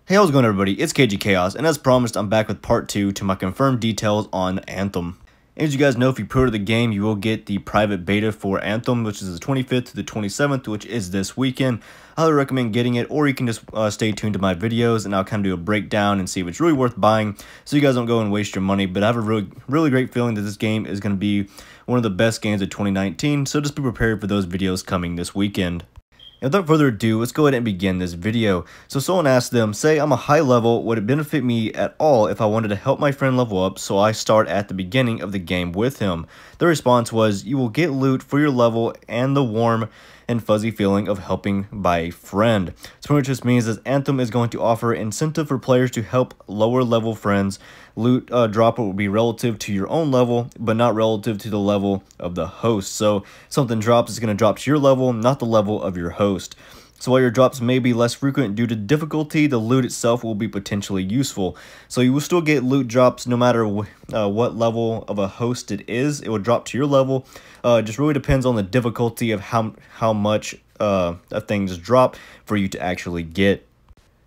Hey, how's it going, everybody? It's KG Chaos, and as promised, I'm back with part 2 to my confirmed details on Anthem. As you guys know, if you pre-order the game, you will get the private beta for Anthem, which is the 25th to the 27th, which is this weekend. I highly recommend getting it, or you can just stay tuned to my videos, and I'll kind of do a breakdown and see if it's really worth buying, so you guys don't go and waste your money. But I have a really great feeling that this game is going to be one of the best games of 2019, so just be prepared for those videos coming this weekend. And without further ado, let's go ahead and begin this video. So someone asked them, say I'm a high level, would it benefit me at all if I wanted to help my friend level up so I start at the beginning of the game with him? The response was, you will get loot for your level and the warm and fuzzy feeling of helping by a friend. So pretty much just means that Anthem is going to offer incentive for players to help lower level friends. Loot drop will be relative to your own level, but not relative to the level of the host. So something drops is going to drop to your level, not the level of your host. So while your drops may be less frequent due to difficulty, the loot itself will be potentially useful. So you will still get loot drops no matter what level of a host it is. It will drop to your level. It just really depends on the difficulty of how much things drop for you to actually get.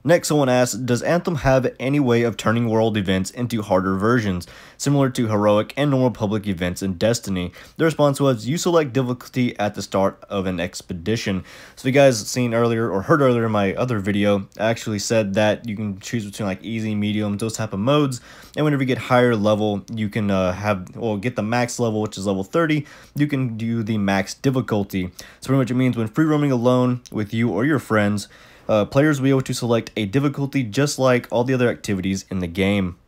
Next, someone asked, does Anthem have any way of turning world events into harder versions, similar to heroic and normal public events in Destiny? The response was, you select difficulty at the start of an expedition. So if you guys seen earlier or heard earlier in my other video, I actually said that you can choose between like easy, medium, those type of modes, and whenever you get higher level, you can get the max level, which is level 30, you can do the max difficulty. So pretty much it means when free roaming alone with you or your friends, players will be able to select a difficulty just like all the other activities in the game.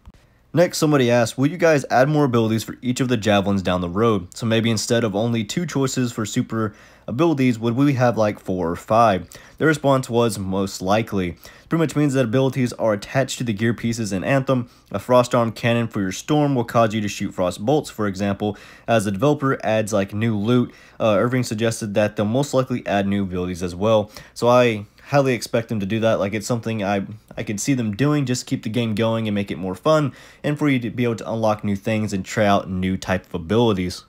Next, somebody asked, will you guys add more abilities for each of the javelins down the road? So maybe instead of only 2 choices for super abilities, would we have like 4 or 5? The response was most likely. Pretty much means that abilities are attached to the gear pieces in Anthem. A frost arm cannon for your storm will cause you to shoot frost bolts, for example. As the developer adds like new loot, Irving suggested that they'll most likely add new abilities as well. So I highly expect them to do that. Like, it's something I could see them doing, just keep the game going and make it more fun, and for you to be able to unlock new things and try out new type of abilities.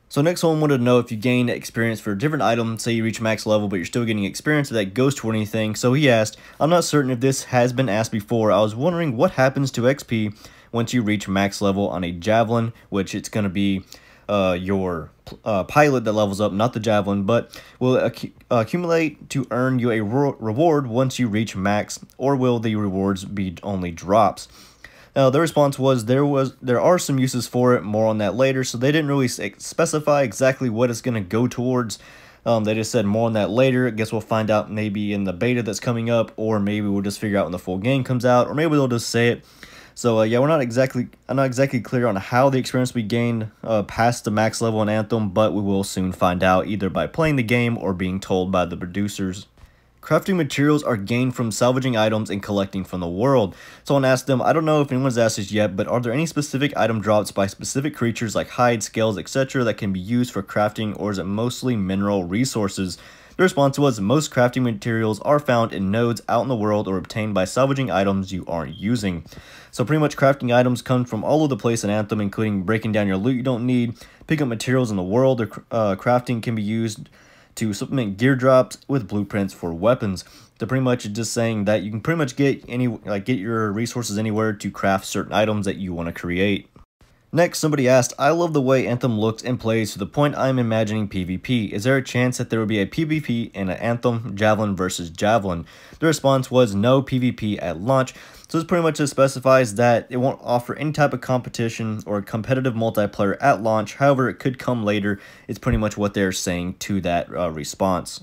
So next one wanted to know if you gain experience for a different item, say you reach max level but you're still getting experience that goes toward anything. So he asked, I'm not certain if this has been asked before, I was wondering what happens to XP once you reach max level on a javelin, which it's going to be your pilot that levels up, not the javelin, but will accumulate to earn you a reward once you reach max, or will the rewards be only drops? The response was there are some uses for it, more on that later, so they didn't really specify exactly what it's going to go towards. They just said more on that later. I guess we'll find out maybe in the beta that's coming up, or maybe we'll just figure out when the full game comes out, or maybe they'll just say it. So yeah, I'm not exactly clear on how the experience we gained past the max level in Anthem, but we will soon find out either by playing the game or being told by the producers. Crafting materials are gained from salvaging items and collecting from the world. Someone asked them, I don't know if anyone's asked this yet, but are there any specific item drops by specific creatures like hides, scales, etc. that can be used for crafting, or is it mostly mineral resources? The response was, most crafting materials are found in nodes out in the world or obtained by salvaging items you aren't using. So pretty much crafting items come from all over the place in Anthem, including breaking down your loot you don't need, picking up materials in the world, or crafting can be used to supplement gear drops with blueprints for weapons. So pretty much just saying that you can pretty much get your resources anywhere to craft certain items that you want to create. Next, somebody asked, I love the way Anthem looks and plays to the point I'm imagining PvP. Is there a chance that there will be a PvP in an Anthem Javelin versus Javelin? The response was no PvP at launch. So this pretty much just specifies that it won't offer any type of competition or competitive multiplayer at launch. However, it could come later. It's pretty much what they're saying to that response.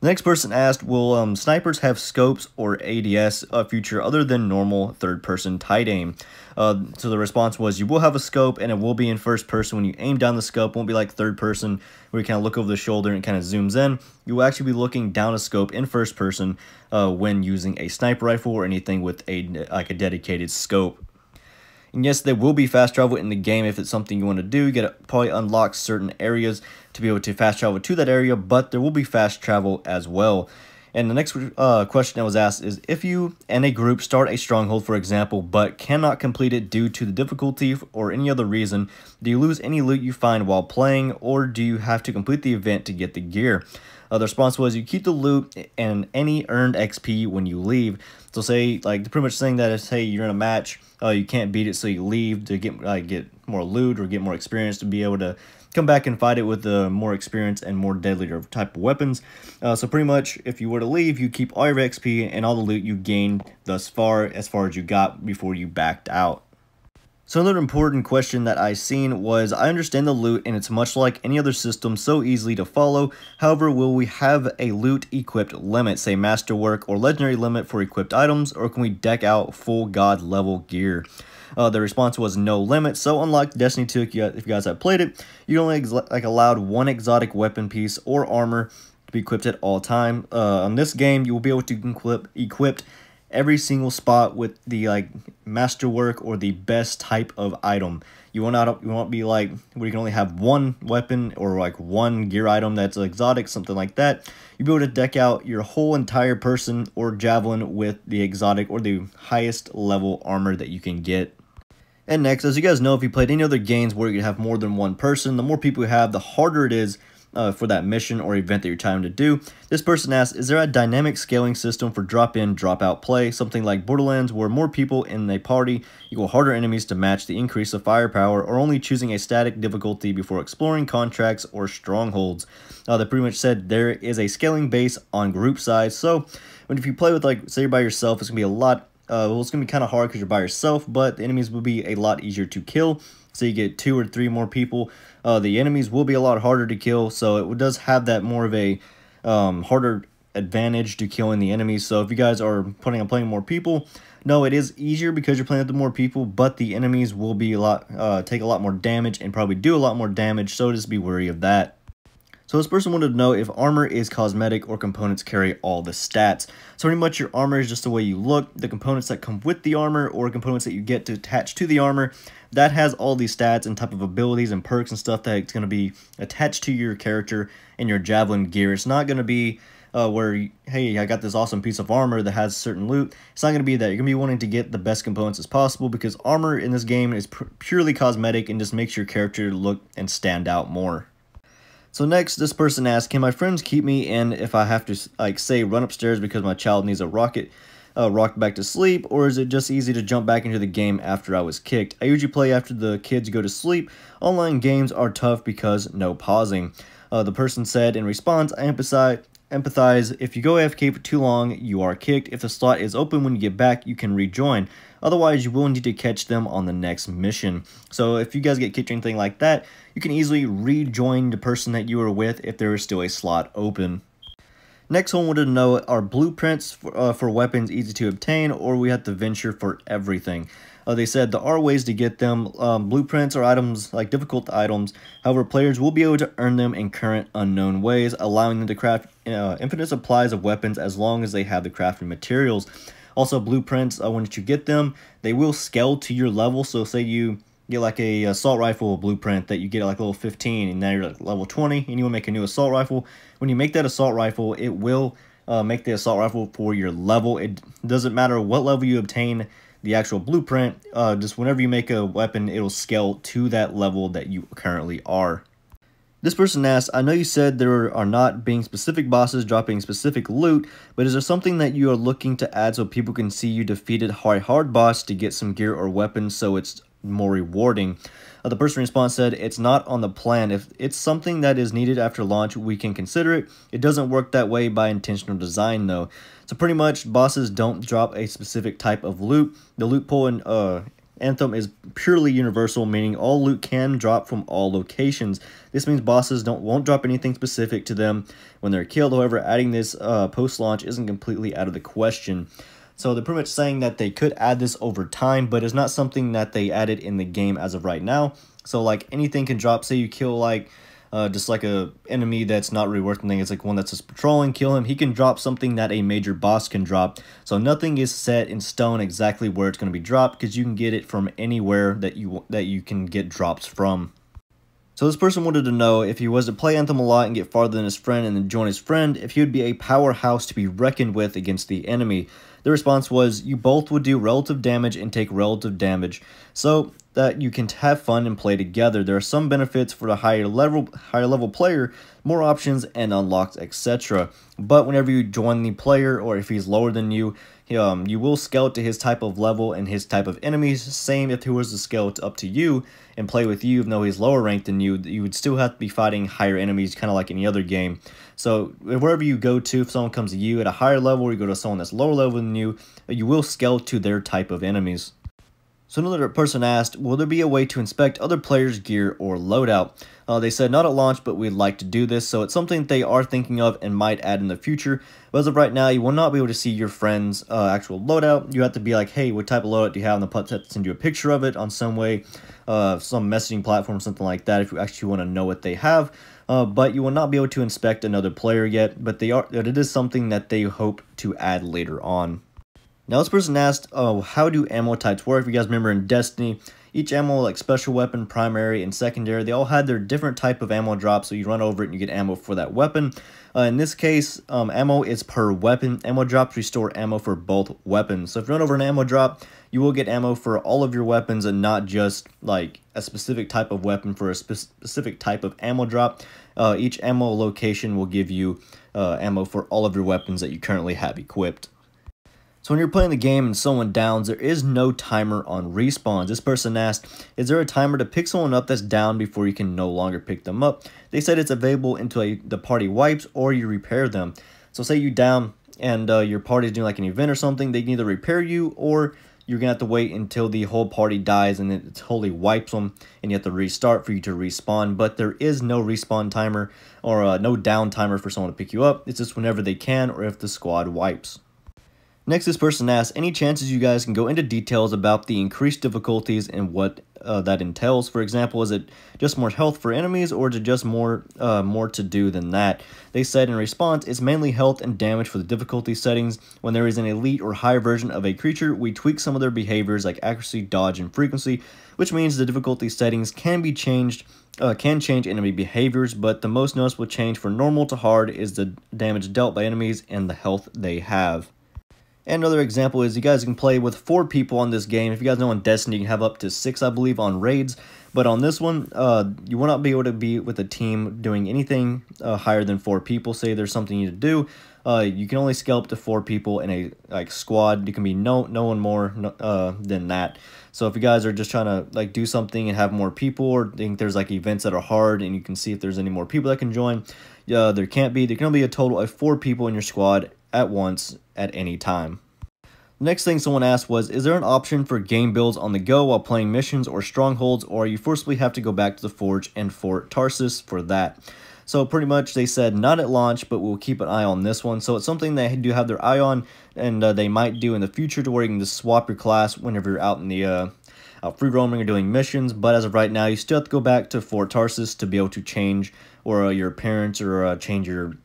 The next person asked, will snipers have scopes or ADS feature other than normal third-person tight aim? So the response was, you will have a scope, and it will be in first person. When you aim down the scope, it won't be like third person where you kind of look over the shoulder and kind of zooms in. You will actually be looking down a scope in first person when using a sniper rifle or anything with a dedicated scope. And yes, there will be fast travel in the game if it's something you want to do. You gotta probably unlock certain areas to be able to fast travel to that area, but there will be fast travel as well. And the next question that was asked is, if you and a group start a stronghold, for example, but cannot complete it due to the difficulty or any other reason, do you lose any loot you find while playing, or do you have to complete the event to get the gear? The response was, you keep the loot and any earned XP when you leave. So say, like, pretty much saying that is, hey, you're in a match, you can't beat it, so you leave to get more loot or get more experience to be able to come back and fight it with more experience and more deadlier type of weapons. So pretty much, if you were to leave, you keep all your XP and all the loot you gained thus far as you got before you backed out. So another important question that I seen was, I understand the loot and it's much like any other system, so easily to follow. However, will we have a loot equipped limit, say masterwork or legendary limit for equipped items, or can we deck out full god level gear? The response was no limit. So unlike Destiny 2, if you guys have played it, you only allowed one exotic weapon piece or armor to be equipped at all time. On this game, you will be able to equip every single spot with the masterwork or the best type of item. You won't be like where you can only have one weapon or like one gear item that's exotic, something like that. You'll be able to deck out your whole entire person or javelin with the exotic or the highest level armor that you can get. And next, as you guys know, if you played any other games where you have more than one person, the more people you have, the harder it is for that mission or event that you're trying to do. This person asks, is there a dynamic scaling system for drop-in, drop-out play, something like Borderlands, where more people in a party equal harder enemies to match the increase of firepower, or only choosing a static difficulty before exploring contracts or strongholds? They pretty much said there is a scaling base on group size, so if you play with, like, say you're by yourself, it's going to be a lot well, it's going to be kind of hard because you're by yourself, but the enemies will be a lot easier to kill. So you get 2 or 3 more people. The enemies will be a lot harder to kill, so it does have that more of a harder advantage to killing the enemies. So if you guys are planning on playing more people, no, it is easier because you're playing with more people, but the enemies will be take a lot more damage and probably do a lot more damage, so just be wary of that. So this person wanted to know if armor is cosmetic or components carry all the stats. So pretty much your armor is just the way you look. The components that come with the armor or components that you get to attach to the armor, that has all these stats and type of abilities and perks and stuff that it's going to be attached to your character and your javelin gear. It's not going to be where, hey, I got this awesome piece of armor that has certain loot. It's not going to be that. You're going to be wanting to get the best components as possible because armor in this game is purely cosmetic and just makes your character look and stand out more. So next, this person asked, can my friends keep me in if I have to, like, say, run upstairs because my child needs a rocked back to sleep, or is it just easy to jump back into the game after I was kicked? I usually play after the kids go to sleep. Online games are tough because no pausing. The person said in response, I empathize. If you go AFK for too long, you are kicked. If the slot is open when you get back, you can rejoin. Otherwise, you will need to catch them on the next mission. So if you guys get kicked or anything like that, you can easily rejoin the person that you were with if there is still a slot open. Next one wanted to know, are blueprints for weapons easy to obtain, or we have to venture for everything? They said there are ways to get them. Blueprints are items, like difficult items. However, players will be able to earn them in current unknown ways, allowing them to craft infinite supplies of weapons as long as they have the crafting materials. Also, blueprints, once you get them, they will scale to your level. So say you get like a assault rifle blueprint that you get at like level 15, and now you're at level 20, and you want to make a new assault rifle. When you make that assault rifle, it will make the assault rifle for your level. It doesn't matter what level you obtain the actual blueprint, just whenever you make a weapon, it'll scale to that level that you currently are. This person asked, I know you said there are not being specific bosses dropping specific loot, but is there something that you are looking to add so people can see you defeated a hard boss to get some gear or weapons so it's more rewarding? The person in response said, it's not on the plan. If it's something that is needed after launch, we can consider it. It doesn't work that way by intentional design, though. So pretty much, bosses don't drop a specific type of loot. The loot pool in Anthem is purely universal, meaning all loot can drop from all locations. This means bosses won't drop anything specific to them when they're killed. However, adding this post-launch isn't completely out of the question. So they're pretty much saying that they could add this over time, but it's not something that they added in the game as of right now. So like anything can drop. Say you kill like just like a enemy that's not really worth anything. It's like one that's just patrolling, kill him. He can drop something that a major boss can drop. So nothing is set in stone exactly where it's going to be dropped, because you can get it from anywhere that you can get drops from. So this person wanted to know if he was to play Anthem a lot and get farther than his friend and then join his friend, if he would be a powerhouse to be reckoned with against the enemy. The response was, you both would do relative damage and take relative damage, so that you can have fun and play together. There are some benefits for the higher level player, more options and unlocks, etc. But whenever you join the player, or if he's lower than you, you will scale to his type of level and his type of enemies. Same if he was to scale up to you and play with you, even though he's lower ranked than you, you would still have to be fighting higher enemies, kind of like any other game. So wherever you go to, if someone comes to you at a higher level, or you go to someone that's lower level than you will scale to their type of enemies. So another person asked, will there be a way to inspect other players' gear or loadout? They said not at launch, but we'd like to do this, so it's something they are thinking of and might add in the future. But as of right now, you will not be able to see your friend's actual loadout. You have to be like, hey, what type of loadout do you have? And they'll have to send you a picture of it on some way, some messaging platform, something like that, if you actually want to know what they have. But you will not be able to inspect another player yet, but it is something that they hope to add later on. Now this person asked, how do ammo types work? If you guys remember in Destiny, each ammo, like special weapon, primary, and secondary, they all had their different type of ammo drop, so you run over it and you get ammo for that weapon. In this case, ammo is per weapon. Ammo drops restore ammo for both weapons. So if you run over an ammo drop, you will get ammo for all of your weapons and not just like a specific type of weapon for a specific type of ammo drop. Each ammo location will give you ammo for all of your weapons that you currently have equipped. So when you're playing the game and someone downs, there is no timer on respawns. This person asked, is there a timer to pick someone up that's down before you can no longer pick them up? They said it's available until the party wipes or you repair them. So say you down and your party's doing like an event or something, they can either repair you or you're going to have to wait until the whole party dies and it totally wipes them and you have to restart for you to respawn. But there is no respawn timer or no down timer for someone to pick you up. It's just whenever they can or if the squad wipes. Next, this person asks, any chances you guys can go into details about the increased difficulties and what that entails? For example, is it just more health for enemies or is it just more to do than that? They said in response, it's mainly health and damage for the difficulty settings. When there is an elite or higher version of a creature, we tweak some of their behaviors like accuracy, dodge, and frequency, which means the difficulty settings can be changed, can change enemy behaviors, but the most noticeable change for normal to hard is the damage dealt by enemies and the health they have. And another example is you guys can play with 4 people on this game. If you guys know on Destiny, you can have up to 6, I believe, on raids. But on this one, you will not be able to be with a team doing anything higher than 4 people. Say there's something you need to do. You can only scale up to 4 people in a squad. You can be no one more than that. So if you guys are just trying to do something and have more people, or think there's events that are hard and you can see if there's any more people that can join, there can only be a total of 4 people in your squad at once at any time. The next thing someone asked was, is there an option for game builds on the go while playing missions or strongholds, or you forcibly have to go back to the Forge and Fort Tarsus for that? So pretty much they said not at launch, but we'll keep an eye on this one. So it's something they do have their eye on, and they might do in the future to where you can just swap your class whenever you're out in the free roaming or doing missions. But as of right now, you still have to go back to Fort Tarsus to be able to change or your appearance or change your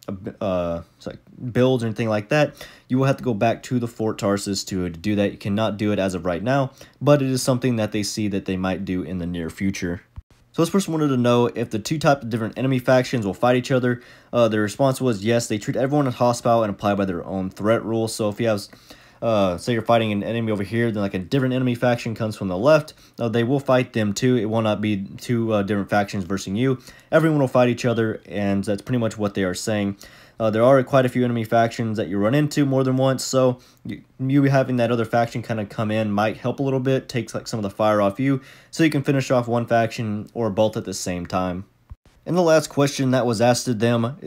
builds or anything like that. You will have to go back to the Fort Tarsus to do that. You cannot do it as of right now, but it is something that they see that they might do in the near future. So this person wanted to know if the 2 types of different enemy factions will fight each other. The response was yes, they treat everyone as hostile and apply by their own threat rules. So if you have say you're fighting an enemy over here, then a different enemy faction comes from the left, they will fight them too. It will not be 2 different factions versus you. Everyone will fight each other, and that's pretty much what they are saying. There are quite a few enemy factions that you run into more than once, so you having that other faction kind of come in might help a little bit, takes some of the fire off you, so you can finish off one faction or both at the same time. And the last question that was asked to them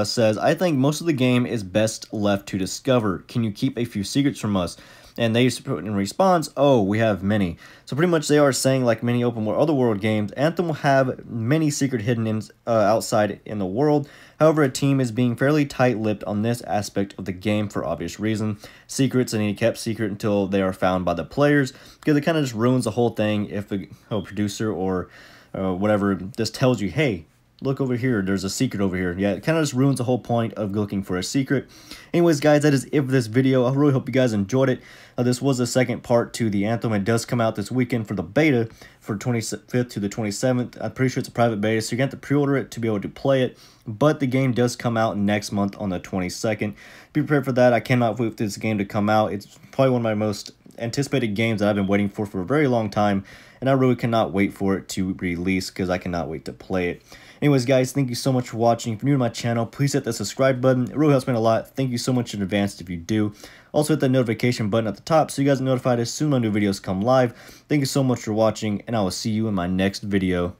says, I think most of the game is best left to discover. Can you keep a few secrets from us? And they put in response, oh, we have many. So pretty much they are saying, like many open world, other world games, Anthem will have many secret hidden outside in the world. However, a team is being fairly tight-lipped on this aspect of the game for obvious reason. Secrets need to be kept secret until they are found by the players, because it kind of just ruins the whole thing if a producer or whatever just tells you, hey, look over here. There's a secret over here. Yeah, it kind of just ruins the whole point of looking for a secret. Anyways, guys, that is it for this video. I really hope you guys enjoyed it. This was the second part to the Anthem. It does come out this weekend for the beta for 25th to the 27th. I'm pretty sure it's a private beta, so you're going to have to pre-order it to be able to play it. But the game does come out next month on the 22nd. Be prepared for that. I cannot wait for this game to come out. It's probably one of my most anticipated games that I've been waiting for a very long time, and I really cannot wait for it to release because I cannot wait to play it. Anyways, guys, thank you so much for watching. If you're new to my channel, please hit the subscribe button. It really helps me a lot. Thank you so much in advance if you do. Also, hit the notification button at the top so you guys are notified as soon as my new videos come live. Thank you so much for watching, and I will see you in my next video.